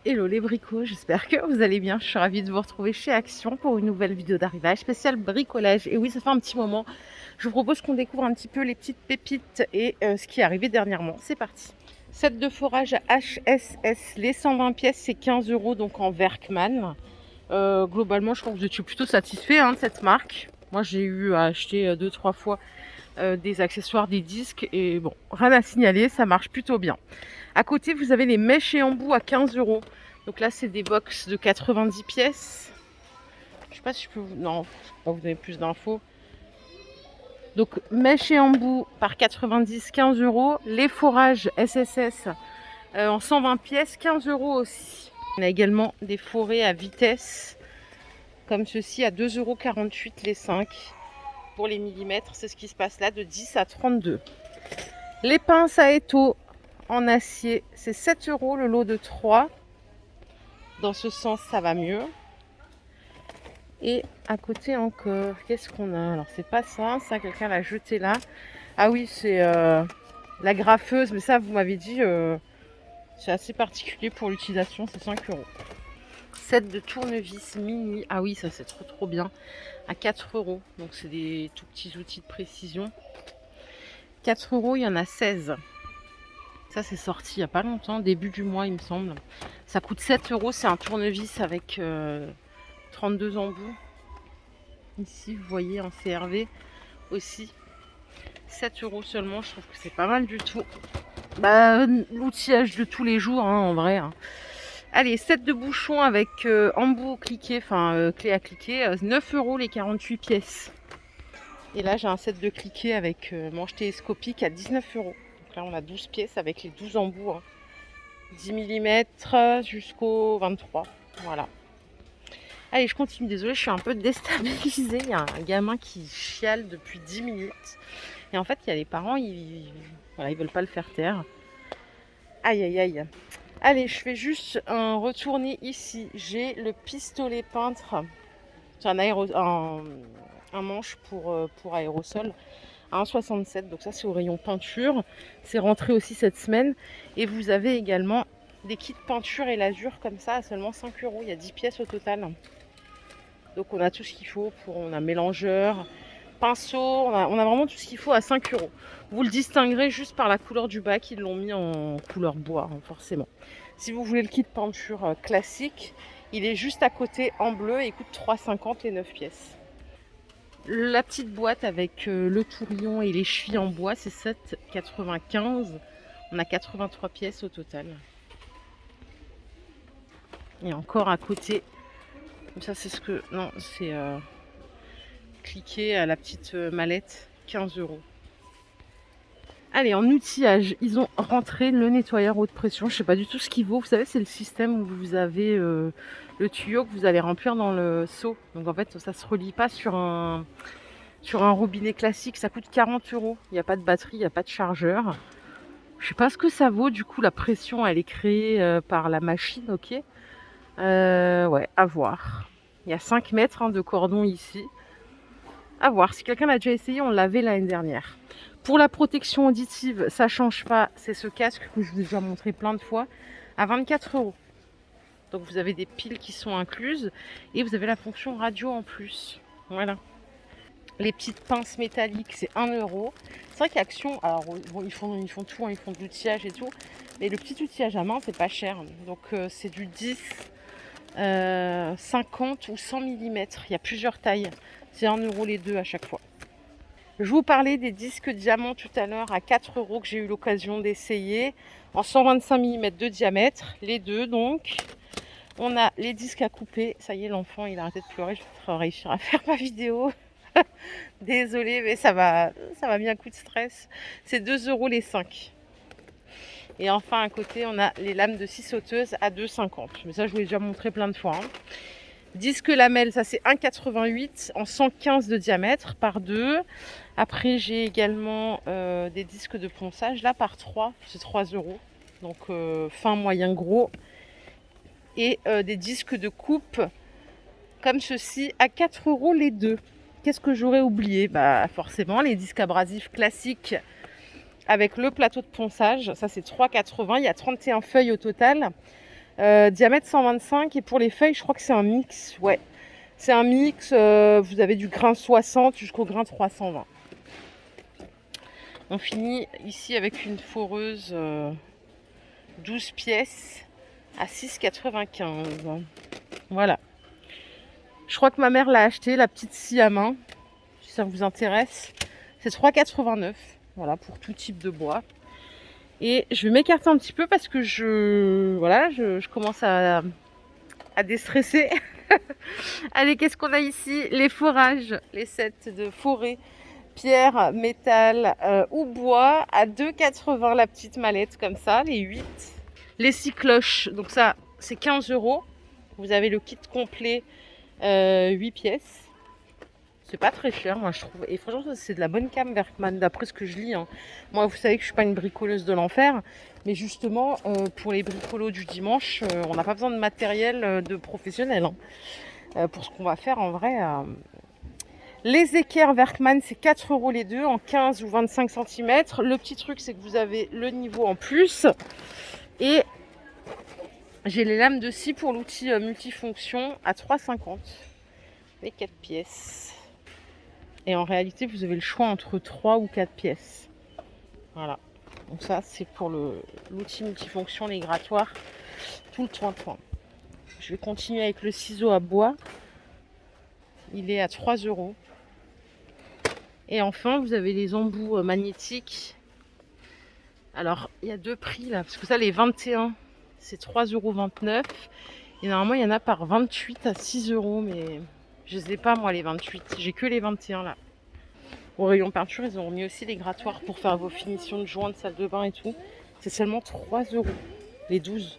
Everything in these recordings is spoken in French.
Hello les bricots, j'espère que vous allez bien. Je suis ravie de vous retrouver chez Action pour une nouvelle vidéo d'arrivage spéciale bricolage. Et oui, ça fait un petit moment. Je vous propose qu'on découvre un petit peu les petites pépites et ce qui est arrivé dernièrement. C'est parti. Set de forage HSS, les 120 pièces, c'est 15 € donc en Werkman. Globalement, je crois que vous étiez plutôt satisfait de cette marque. Moi, j'ai eu à acheter 2-3 fois des accessoires, des disques et bon, rien à signaler, ça marche plutôt bien. À côté, vous avez les mèches et embouts à 15 €. Donc là, c'est des box de 90 pièces. Je sais pas si je peux vous... Non, je peux pas vous donner plus d'infos. Donc, mèches et embouts par 90, 15 €. Les forages SSS en 120 pièces, 15 € aussi. On a également des forêts à vitesse, comme ceci, à 2,48 € les 5. Pour les millimètres, c'est ce qui se passe là, de 10 à 32. Les pinces à étau en acier, c'est 7 € le lot de 3. Dans ce sens, ça va mieux. Et à côté encore, qu'est-ce qu'on a? Alors, c'est pas ça, quelqu'un l'a jeté là. Ah oui, c'est la graffeuse, mais ça, vous m'avez dit, c'est assez particulier pour l'utilisation, c'est 5 €. Set de tournevis mini, ah oui, ça c'est trop bien, à 4 €. Donc, c'est des tout petits outils de précision. 4 €, il y en a 16. Ça, c'est sorti il n'y a pas longtemps, début du mois, il me semble. Ça coûte 7 €. C'est un tournevis avec 32 embouts. Ici, vous voyez, en CRV aussi. 7 € seulement, je trouve que c'est pas mal du tout. L'outillage de tous les jours, en vrai. Allez, set de bouchons avec embout cliqué, enfin clé à cliquer. 9 € les 48 pièces. Et là, j'ai un set de cliquet avec manche télescopique à 19 €. Donc là, on a 12 pièces avec les 12 embouts. 10 mm jusqu'au 23. Voilà. Allez, je continue. Désolée, je suis un peu déstabilisée. Il y a un gamin qui chiale depuis 10 minutes. Et en fait, il y a les parents, ils veulent pas le faire taire. Aïe, aïe, aïe. Allez, je fais juste un retourner ici. J'ai le pistolet peintre. C'est un manche pour aérosol. 1,67, donc ça c'est au rayon peinture. C'est rentré aussi cette semaine. Et vous avez également des kits peinture et lasure comme ça à seulement 5 €. Il y a 10 pièces au total. Donc on a tout ce qu'il faut. On a mélangeur, pinceau, on a vraiment tout ce qu'il faut à 5 €. Vous le distinguerez juste par la couleur du bac. Ils l'ont mis en couleur bois, forcément. Si vous voulez le kit peinture classique, il est juste à côté en bleu et il coûte 3,50 € les 9 pièces. La petite boîte avec le tourillon et les chevilles en bois, c'est 7,95 €. On a 83 pièces au total. Et encore à côté, ça c'est ce que... Non, c'est cliquer à la petite mallette, 15 €. Allez, en outillage, ils ont rentré le nettoyeur haute pression. Je sais pas du tout ce qu'il vaut. Vous savez, c'est le système où vous avez le tuyau que vous allez remplir dans le seau. Donc en fait, ça se relie pas sur un robinet classique. Ça coûte 40 €. Il n'y a pas de batterie, il n'y a pas de chargeur. Je sais pas ce que ça vaut. Du coup, la pression, elle est créée par la machine, ok. Ouais, à voir. Il y a 5 mètres de cordon ici. À voir. Si quelqu'un l'a déjà essayé, on l'avait l'année dernière. Pour la protection auditive, ça change pas. C'est ce casque que je vous ai déjà montré plein de fois à 24 €. Donc vous avez des piles qui sont incluses et vous avez la fonction radio en plus. Voilà. Les petites pinces métalliques, c'est 1 €. C'est vrai qu'Action, alors bon, ils font tout, ils font de l'outillage et tout. Mais le petit outillage à main, c'est pas cher. Donc c'est du 10, 50 ou 100 mm. Il y a plusieurs tailles. C'est 1 € les deux à chaque fois. Je vous parlais des disques diamants tout à l'heure à 4 € que j'ai eu l'occasion d'essayer en 125 mm de diamètre, les deux donc. On a les disques à couper. Ça y est, l'enfant il a arrêté de pleurer. Je vais réussir à faire ma vidéo. Désolée, mais ça m'a mis un coup de stress. C'est 2 € les 5. Et enfin à côté, on a les lames de scie sauteuse à 2,50 €. Mais ça, je vous l'ai déjà montré plein de fois. Disque lamelle, ça c'est 1,88 en 115 de diamètre par 2. Après, j'ai également des disques de ponçage, là par 3, c'est 3 €. Donc fin, moyen, gros. Et des disques de coupe comme ceci à 4 € les deux. Qu'est-ce que j'aurais oublié? Forcément, les disques abrasifs classiques avec le plateau de ponçage. Ça, c'est 3,80 €. Il y a 31 feuilles au total. Diamètre 125. Et pour les feuilles, je crois que c'est un mix. Ouais, c'est un mix. Vous avez du grain 60 jusqu'au grain 320. On finit ici avec une foreuse 12 pièces à 6,95. Voilà. Je crois que ma mère l'a acheté, la petite scie à main, si ça vous intéresse. C'est 3,89. Voilà, pour tout type de bois. Et je vais m'écarter un petit peu parce que je commence à déstresser. Allez, qu'est-ce qu'on a ici? Les forages, les sets de forêt, pierre, métal ou bois à 2,80 la petite mallette comme ça, les 8. Les 6 cloches, donc ça c'est 15 €. Vous avez le kit complet 8 pièces. C'est pas très cher, moi je trouve. Et franchement, c'est de la bonne cam Werkman, d'après ce que je lis. Hein. Moi, vous savez que je suis pas une bricoleuse de l'enfer. Mais justement, pour les bricolos du dimanche, on n'a pas besoin de matériel de professionnel. Hein. Pour ce qu'on va faire en vrai. Les équerres Werkman, c'est 4 € les deux, en 15 ou 25 cm. Le petit truc, c'est que vous avez le niveau en plus. Et j'ai les lames de scie pour l'outil multifonction à 3,50. Les 4 pièces. Et en réalité, vous avez le choix entre 3 ou 4 pièces. Voilà. Donc ça, c'est pour l'outil multifonction, les grattoirs, tout le toin-toin. Je vais continuer avec le ciseau à bois. Il est à 3 €. Et enfin, vous avez les embouts magnétiques. Alors, il y a deux prix là, parce que ça, les 21, c'est 3,29 €. Et normalement, il y en a par 28 à 6 €, mais je ne les ai pas, moi, les 28. J'ai que les 21 là. Au rayon peinture, ils ont mis aussi les grattoirs pour faire vos finitions de joints de salle de bain et tout. C'est seulement 3 €, les 12.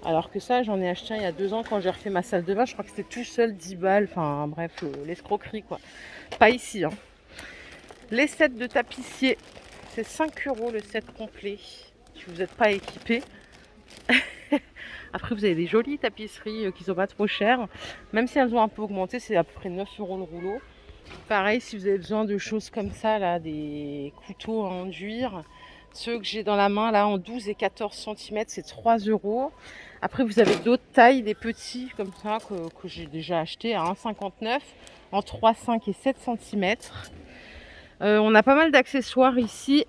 Alors que ça, j'en ai acheté un il y a 2 ans quand j'ai refait ma salle de bain. Je crois que c'était tout seul 10 balles. Enfin, bref, l'escroquerie, quoi. Pas ici, hein. Les sets de tapissier, c'est 5 € le set complet, si vous n'êtes pas équipé. Après, vous avez des jolies tapisseries qui sont pas trop chères. Même si elles ont un peu augmenté, c'est à peu près 9 € le rouleau. Pareil, si vous avez besoin de choses comme ça, là, des couteaux à enduire, ceux que j'ai dans la main, là, en 12 et 14 cm, c'est 3 €. Après, vous avez d'autres tailles, des petits comme ça, que j'ai déjà acheté à 1,59 €, en 3, 5 et 7 cm. On a pas mal d'accessoires ici.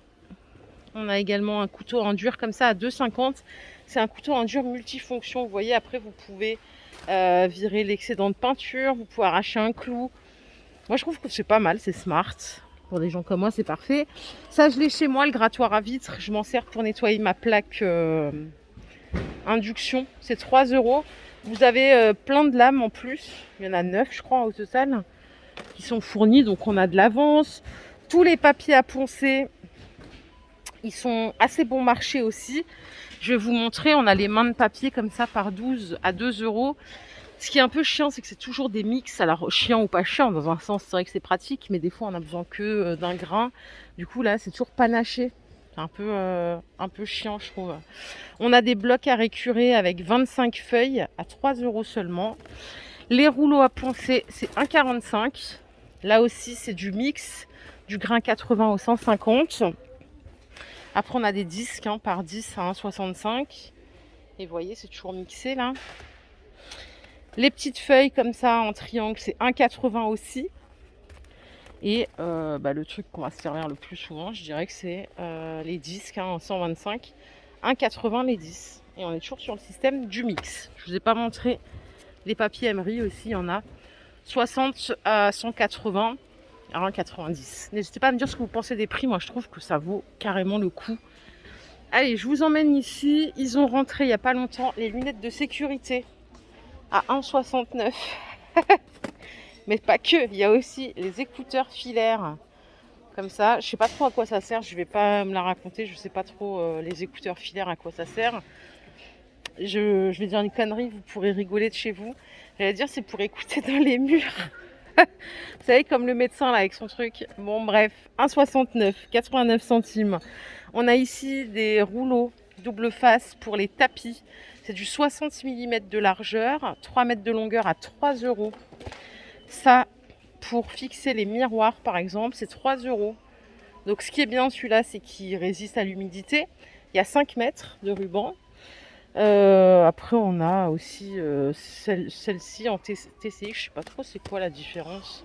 On a également un couteau à enduire comme ça à 2,50 €. C'est un couteau à enduire multifonction. Vous voyez, après, vous pouvez virer l'excédent de peinture, vous pouvez arracher un clou. Moi, je trouve que c'est pas mal, c'est smart. Pour des gens comme moi, c'est parfait. Ça, je l'ai chez moi, le grattoir à vitre. Je m'en sers pour nettoyer ma plaque induction. C'est 3 €. Vous avez plein de lames en plus. Il y en a 9, je crois, au total, qui sont fournies. Donc, on a de l'avance. Tous les papiers à poncer, ils sont assez bon marché aussi. Je vais vous montrer, on a les mains de papier comme ça par 12 à 2 €. Ce qui est un peu chiant, c'est que c'est toujours des mix. Alors, chiant ou pas chiant, dans un sens, c'est vrai que c'est pratique, mais des fois, on a besoin que d'un grain. Du coup, là, c'est toujours panaché. C'est un peu chiant, je trouve. On a des blocs à récurer avec 25 feuilles à 3 € seulement. Les rouleaux à poncer, c'est 1,45 €. Là aussi, c'est du mix, du grain 80 au 150. Après, on a des disques par 10 à 1,65 €. Et vous voyez, c'est toujours mixé là. Les petites feuilles comme ça en triangle, c'est 1,80 € aussi. Et le truc qu'on va se servir le plus souvent, je dirais que c'est les disques en 125. 1,80 € les 10. Et on est toujours sur le système du mix. Je ne vous ai pas montré les papiers Emery aussi, il y en a 60 à 180 à 1,90 €. N'hésitez pas à me dire ce que vous pensez des prix. Moi, je trouve que ça vaut carrément le coup. Allez, je vous emmène ici. Ils ont rentré il n'y a pas longtemps les lunettes de sécurité à 1,69 €. Mais pas que, il y a aussi les écouteurs filaires comme ça. Je sais pas trop à quoi ça sert, je vais pas me la raconter, je sais pas trop les écouteurs filaires à quoi ça sert. Je vais dire une connerie, vous pourrez rigoler de chez vous. J'allais dire c'est pour écouter dans les murs. Vous savez, comme le médecin là avec son truc. Bon bref, 1,69 €, 89 centimes. On a ici des rouleaux double face pour les tapis. C'est du 60 mm de largeur, 3 mètres de longueur à 3 €. Ça, pour fixer les miroirs par exemple, c'est 3 €. Donc ce qui est bien celui-là, c'est qu'il résiste à l'humidité. Il y a 5 mètres de ruban. Après, on a aussi celle-ci en TCI, je sais pas trop c'est quoi la différence.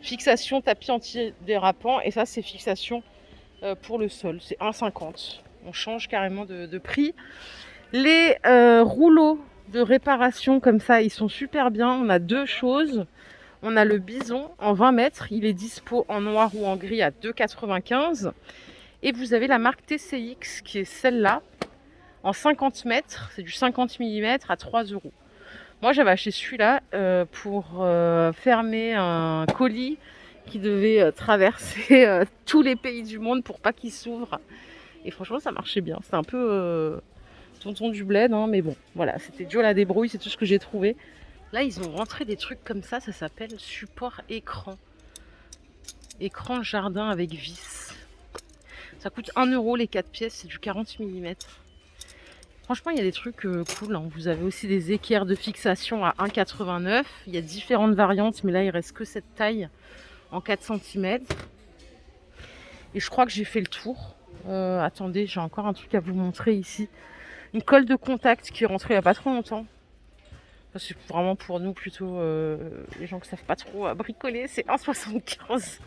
Fixation tapis antidérapant, et ça c'est fixation pour le sol, c'est 1,50. On change carrément de prix. Les rouleaux de réparation comme ça, ils sont super bien. On a deux choses. On a le bison en 20 mètres, il est dispo en noir ou en gris à 2,95. Et vous avez la marque TCX qui est celle-là, en 50 mètres, c'est du 50 mm à 3 euros. Moi j'avais acheté celui-là pour fermer un colis qui devait traverser tous les pays du monde pour pas qu'il s'ouvre. Et franchement ça marchait bien. C'était un peu tonton du bled, hein, mais bon, voilà, c'était Joe la débrouille, c'est tout ce que j'ai trouvé. Là ils ont rentré des trucs comme ça s'appelle support écran. Écran jardin avec vis. Ça coûte 1 euro les 4 pièces, c'est du 40 mm. Franchement, il y a des trucs cool, hein. Vous avez aussi des équerres de fixation à 1,89. Il y a différentes variantes, mais là, il reste que cette taille en 4 cm. Et je crois que j'ai fait le tour. Attendez, j'ai encore un truc à vous montrer ici. Une colle de contact qui est rentrée il n'y a pas trop longtemps. C'est vraiment pour nous plutôt les gens qui savent pas trop bricoler, c'est 1,75.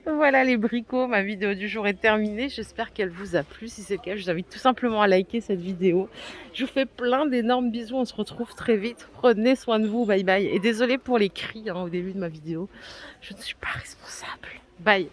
Voilà les bricots, ma vidéo du jour est terminée. J'espère qu'elle vous a plu. Si c'est le cas, je vous invite tout simplement à liker cette vidéo. Je vous fais plein d'énormes bisous, on se retrouve très vite. Prenez soin de vous, bye bye. Et désolé pour les cris hein, au début de ma vidéo, je ne suis pas responsable. Bye.